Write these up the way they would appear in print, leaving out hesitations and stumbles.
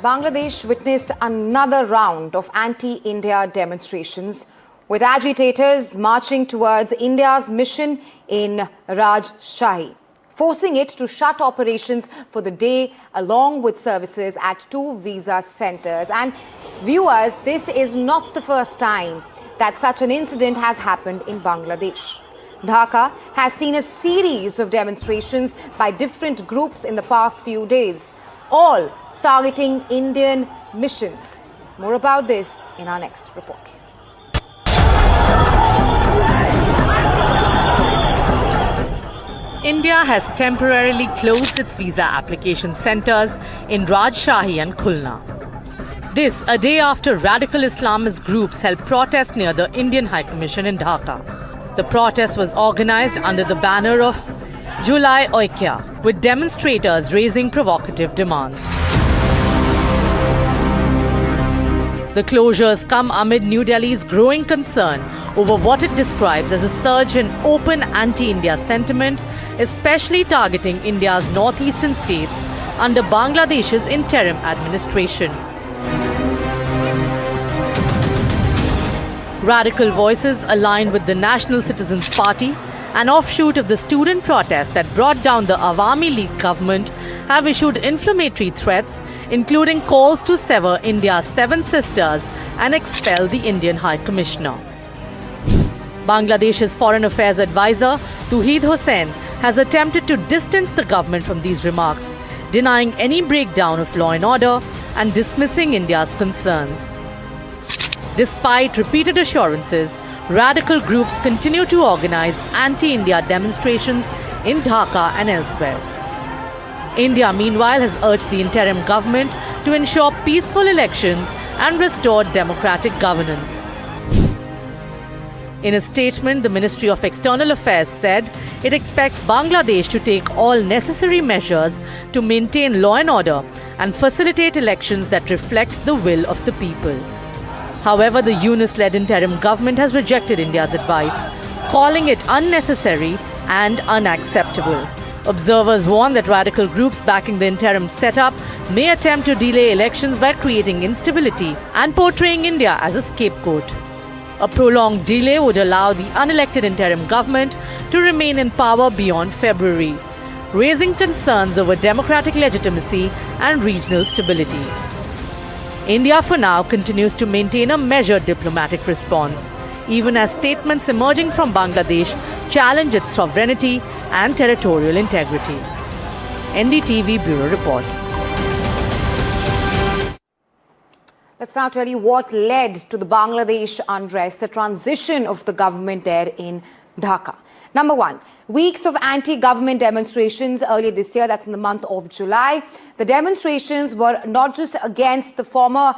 Bangladesh witnessed another round of anti-India demonstrations, with agitators marching towards India's mission in Rajshahi, forcing it to shut operations for the day along with services at two visa centers. And viewers, this is not the first time that such an incident has happened in Bangladesh. Dhaka has seen a series of demonstrations by different groups in the past few days, all targeting Indian missions. More about this in our next report. India has temporarily closed its visa application centers in Rajshahi and Khulna. This a day after radical Islamist groups held protests near the Indian High Commission in Dhaka. The protest was organized under the banner of Julai Oikea, with demonstrators raising provocative demands. The closures come amid New Delhi's growing concern over what it describes as a surge in open anti-India sentiment, especially targeting India's northeastern states under Bangladesh's interim administration. Radical voices aligned with the National Citizens Party, an offshoot of the student protest that brought down the Awami League government, have issued inflammatory threats, including calls to sever India's seven sisters and expel the Indian High Commissioner. Bangladesh's Foreign Affairs Advisor, Tauheed Hossain, has attempted to distance the government from these remarks, denying any breakdown of law and order and dismissing India's concerns. Despite repeated assurances, radical groups continue to organize anti-India demonstrations in Dhaka and elsewhere. India, meanwhile, has urged the interim government to ensure peaceful elections and restore democratic governance. In a statement, the Ministry of External Affairs said it expects Bangladesh to take all necessary measures to maintain law and order and facilitate elections that reflect the will of the people. However, the Yunus-led interim government has rejected India's advice, calling it unnecessary and unacceptable. Observers warn that radical groups backing the interim setup may attempt to delay elections by creating instability and portraying India as a scapegoat. A prolonged delay would allow the unelected interim government to remain in power beyond February, raising concerns over democratic legitimacy and regional stability. India for now continues to maintain a measured diplomatic response, even as statements emerging from Bangladesh challenge its sovereignty and territorial integrity. NDTV Bureau Report. Let's now tell you what led to the Bangladesh unrest, the transition of the government there in Dhaka. Number one, weeks of anti-government demonstrations earlier this year, that's in the month of July. The demonstrations were not just against the former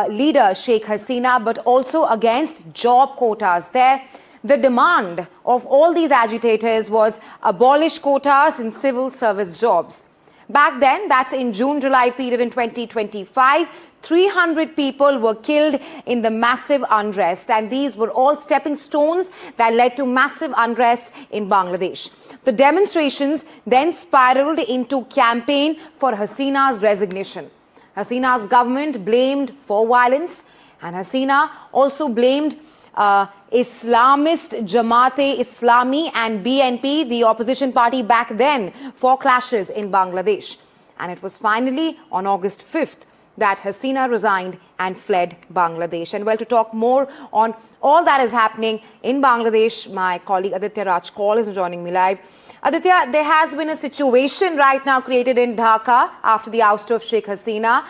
leader, Sheikh Hasina, but also against job quotas there. The demand of all these agitators was abolish quotas in civil service jobs. Back then, that's in June-July period in 2025, 300 people were killed in the massive unrest, and these were all stepping stones that led to massive unrest in Bangladesh. The demonstrations then spiraled into campaign for Hasina's resignation. Hasina's government blamed for violence, and Hasina also blamed Islamist Jamaat-e-Islami and BNP, the opposition party back then, for clashes in Bangladesh. And it was finally on August 5th that Hasina resigned and fled Bangladesh. And well, to talk more on all that is happening in Bangladesh, my colleague Aditya Raj Kaul is joining me live. Aditya, there has been a situation right now created in Dhaka after the ouster of Sheikh Hasina.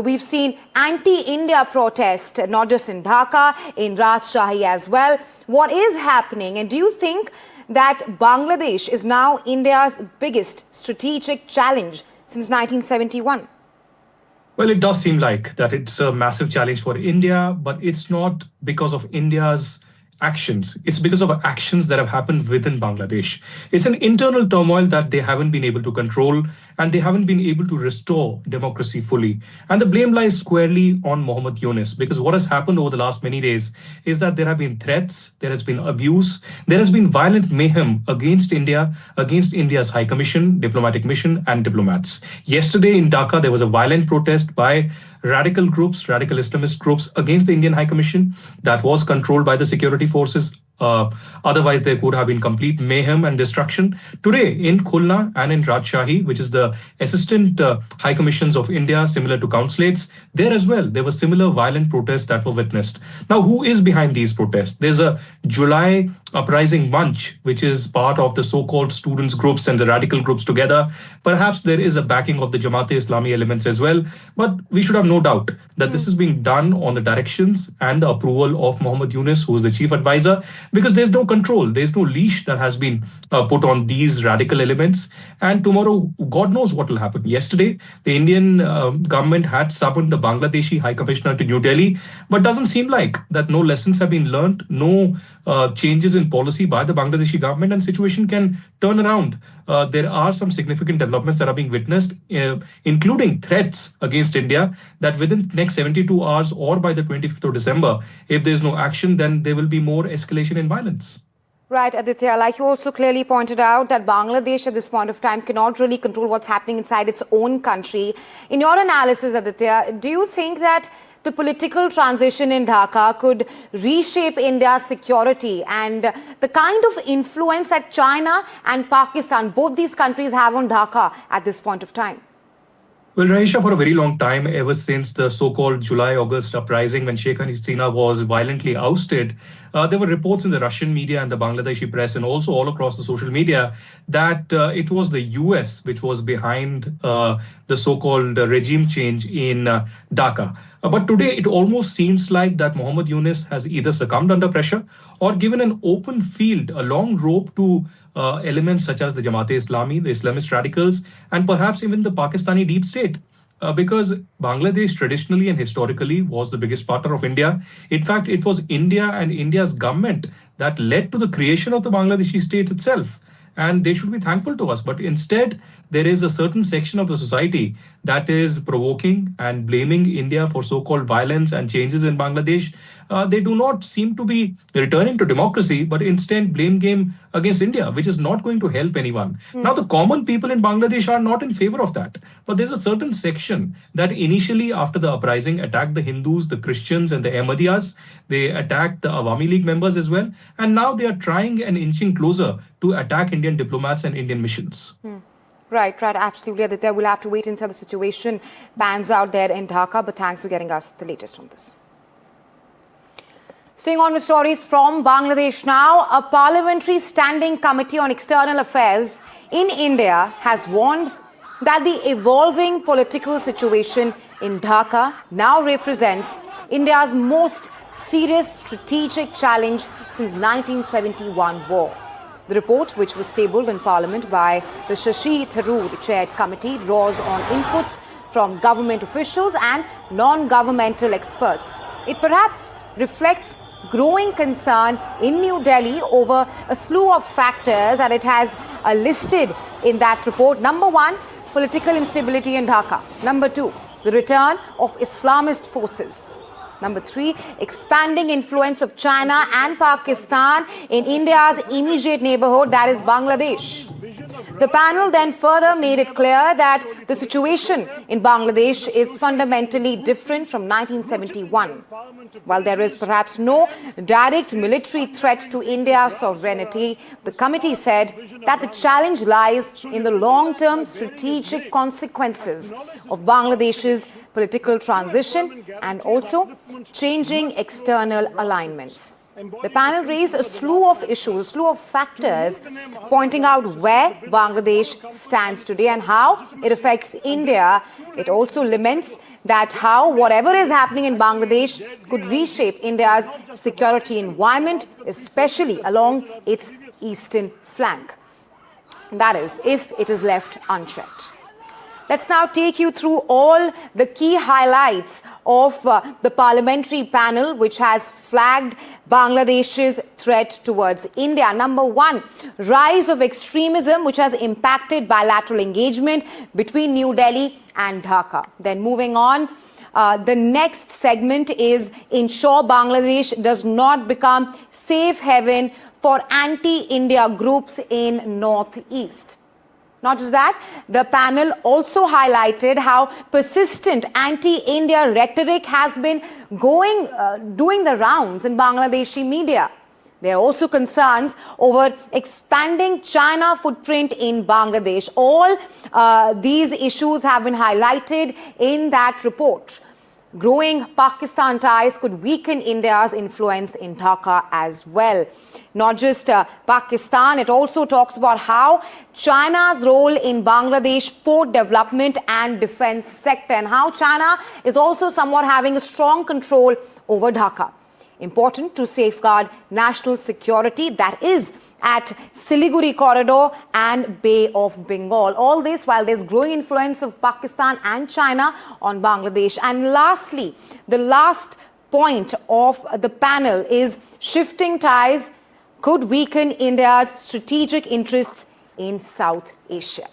We've seen anti-India protest, not just in Dhaka, in Rajshahi as well. What is happening? And do you think that Bangladesh is now India's biggest strategic challenge since 1971? Well, it does seem like that it's a massive challenge for India, but it's not because of India's actions. It's because of actions that have happened within Bangladesh. It's an internal turmoil that they haven't been able to control, and they haven't been able to restore democracy fully. And the blame lies squarely on Mohammed Yunus, because what has happened over the last many days is that there have been threats, there has been abuse, there has been violent mayhem against India, against India's High Commission, diplomatic mission, and diplomats. Yesterday in Dhaka, there was a violent protest by radical groups, radical Islamist groups against the Indian High Commission that was controlled by the security forces. Otherwise, there could have been complete mayhem and destruction. Today, in Khulna and in Rajshahi, which is the assistant high commissions of India, similar to consulates, there as well, there were similar violent protests that were witnessed. Now, who is behind these protests? There's a July uprising bunch, which is part of the so-called students groups and the radical groups together. Perhaps there is a backing of the Jamaat-e-Islami elements as well. But we should have no doubt that this is being done on the directions and the approval of Mohammed Yunus, who is the chief advisor, because there's no control, there's no leash that has been put on these radical elements. And tomorrow, God knows what will happen. Yesterday, the Indian government had summoned the Bangladeshi High Commissioner to New Delhi, but doesn't seem like that no lessons have been learned, no changes in policy by the Bangladeshi government, and situation can turn around. There are some significant developments that are being witnessed, including threats against India, that within the next 72 hours or by the 25th of December, if there's no action, then there will be more escalation in violence. Right, Aditya, like you also clearly pointed out that Bangladesh at this point of time cannot really control what's happening inside its own country. In your analysis, Aditya, do you think that the political transition in Dhaka could reshape India's security and the kind of influence that China and Pakistan, both these countries, have on Dhaka at this point of time? Well, Raisha, for a very long time, ever since the so-called July-August uprising, when Sheikh Hasina was violently ousted, there were reports in the Russian media and the Bangladeshi press and also all across the social media that it was the US which was behind the so-called regime change in Dhaka. But today, it almost seems like that Mohammed Yunus has either succumbed under pressure or given an open field, a long rope to elements such as the Jamaat-e-Islami, the Islamist radicals, and perhaps even the Pakistani deep state. Because Bangladesh traditionally and historically was the biggest partner of India. In fact, it was India and India's government that led to the creation of the Bangladeshi state itself. And they should be thankful to us. But instead, there is a certain section of the society that is provoking and blaming India for so-called violence and changes in Bangladesh. They do not seem to be returning to democracy, but instead blame game against India, which is not going to help anyone. Now, the common people in Bangladesh are not in favor of that. But there's a certain section that initially, after the uprising, attacked the Hindus, the Christians, and the Ahmadiyas. They attacked the Awami League members as well. And now they are trying and inching closer to attack Indian diplomats and Indian missions. Right, absolutely, Aditya. We'll have to wait until the situation pans out there in Dhaka, but thanks for getting us the latest on this. Staying on with stories from Bangladesh now, a Parliamentary Standing Committee on External Affairs in India has warned that the evolving political situation in Dhaka now represents India's most serious strategic challenge since 1971 war. The report, which was tabled in Parliament by the Shashi Tharoor-chaired committee, draws on inputs from government officials and non-governmental experts. It perhaps reflects growing concern in New Delhi over a slew of factors that it has listed in that report. Number one, political instability in Dhaka. Number two, the return of Islamist forces. Number three, expanding influence of China and Pakistan in India's immediate neighborhood, that is Bangladesh. The panel then further made it clear that the situation in Bangladesh is fundamentally different from 1971. While there is perhaps no direct military threat to India's sovereignty, the committee said that the challenge lies in the long-term strategic consequences of Bangladesh's political transition and also changing external alignments. The panel raised a slew of issues, a slew of factors, pointing out where Bangladesh stands today and how it affects India. It also laments that how whatever is happening in Bangladesh could reshape India's security environment, especially along its eastern flank. That is, if it is left unchecked. Let's now take you through all the key highlights of the parliamentary panel, which has flagged Bangladesh's threat towards India. Number one, rise of extremism, which has impacted bilateral engagement between New Delhi and Dhaka. Then moving on, the next segment is ensure Bangladesh does not become safe haven for anti-India groups in Northeast. Not just that, the panel also highlighted how persistent anti-India rhetoric has been doing the rounds in Bangladeshi media. There are also concerns over expanding China footprint in Bangladesh. All these issues have been highlighted in that report. Growing Pakistan ties could weaken India's influence in Dhaka as well. Not just Pakistan, it also talks about how China's role in Bangladesh port development and defense sector, and how China is also somewhat having a strong control over Dhaka. Important to safeguard national security, that is at Siliguri corridor and Bay of Bengal. All this while there's growing influence of Pakistan and China on Bangladesh. And lastly, the last point of the panel is shifting ties could weaken India's strategic interests in South Asia.